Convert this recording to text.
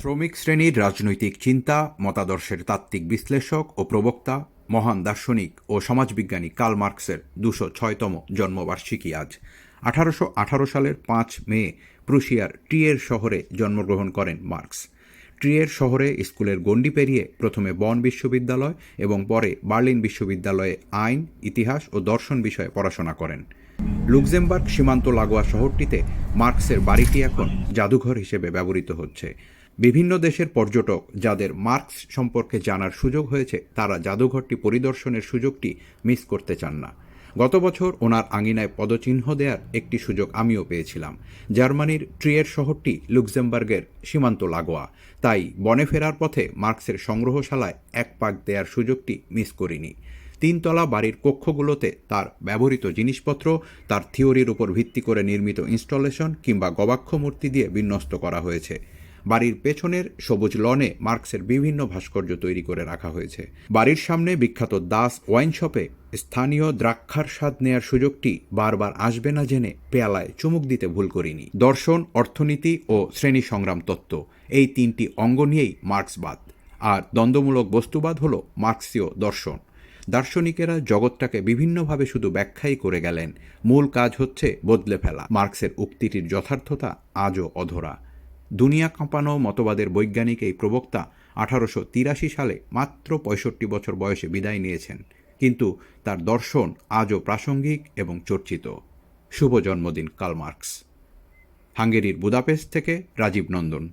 শ্রমিক শ্রেণীর রাজনৈতিক চিন্তা, মতাদর্শের তাত্ত্বিক বিশ্লেষক ও প্রবক্তা, মহান দার্শনিক ও সমাজবিজ্ঞানী কার্ল মার্কসের ২০৬তম জন্মবার্ষিকী আজ। ১৮১৮ সালের ৫ মে প্রুশিয়ার ট্রিয়ের শহরে জন্মগ্রহণ করেন মার্কস। ট্রিয়ের শহরে স্কুলের গণ্ডি পেরিয়ে প্রথমে বন বিশ্ববিদ্যালয় এবং পরে বার্লিন বিশ্ববিদ্যালয়ে আইন, ইতিহাস ও দর্শন বিষয়ে পড়াশোনা করেন। লুক্সেমবার্গ সীমান্ত লাগোয়া শহরটিতে মার্কসের বাড়িটি এখন জাদুঘর হিসেবে ব্যবহৃত হচ্ছে। বিভিন্ন দেশের পর্যটক যাদের মার্কস সম্পর্কে জানার সুযোগ হয়েছে তারা জাদুঘরটি পরিদর্শনের সুযোগটি মিস করতে চান না। গত বছর ওনার আঙিনায় পদচিহ্ন দেওয়ার একটি সুযোগ আমিও পেয়েছিলাম। জার্মানির ট্রিয়ের শহরটি লুক্সেমবার্গের সীমান্ত লাগোয়া, তাই বনে ফেরার পথে মার্কসের সংগ্রহশালায় এক পাক দেওয়ার সুযোগটি মিস করিনি। 3তলা বাড়ির কক্ষগুলোতে তার ব্যবহৃত জিনিসপত্র, তার থিওরির উপর ভিত্তি করে নির্মিত ইনস্টলেশন কিংবা গবাক্ষ মূর্তি দিয়ে বিন্যস্ত করা হয়েছে। বাড়ির পেছনের সবুজ লনে মার্কসের বিভিন্ন ভাস্কর্য তৈরি করে রাখা হয়েছে। বাড়ির সামনে বিখ্যাত দাস ওয়াইন শপে স্থানীয় দ্রাক্ষার স্বাদ নেয়ার সুযোগটি বারবার আসবে না জেনে পেয়ালায় চুমুক দিতে ভুল করিনি। দর্শন, অর্থনীতি ও শ্রেণী সংগ্রাম তত্ত্ব, এই 3টি অঙ্গ নিয়েই মার্ক্সবাদ। আর দ্বন্দ্বমূলক বস্তুবাদ হল মার্ক্সীয় দর্শন। দার্শনিকেরা জগৎটাকে বিভিন্নভাবে শুধু ব্যাখ্যাই করে গেলেন, মূল কাজ হচ্ছে বদলে ফেলা। মার্কসের উক্তিটির যথার্থতা আজও অধরা। দুনিয়া কাঁপানো মতবাদের বৈজ্ঞানিক এই প্রবক্তা 1883 সালে মাত্র 65 বছর বয়সে বিদায় নিয়েছেন, কিন্তু তার দর্শন আজও প্রাসঙ্গিক এবং চর্চিত। শুভ জন্মদিন কার্ল মার্কস। হাঙ্গেরির বুদাপেস্ট থেকে রাজীব নন্দন।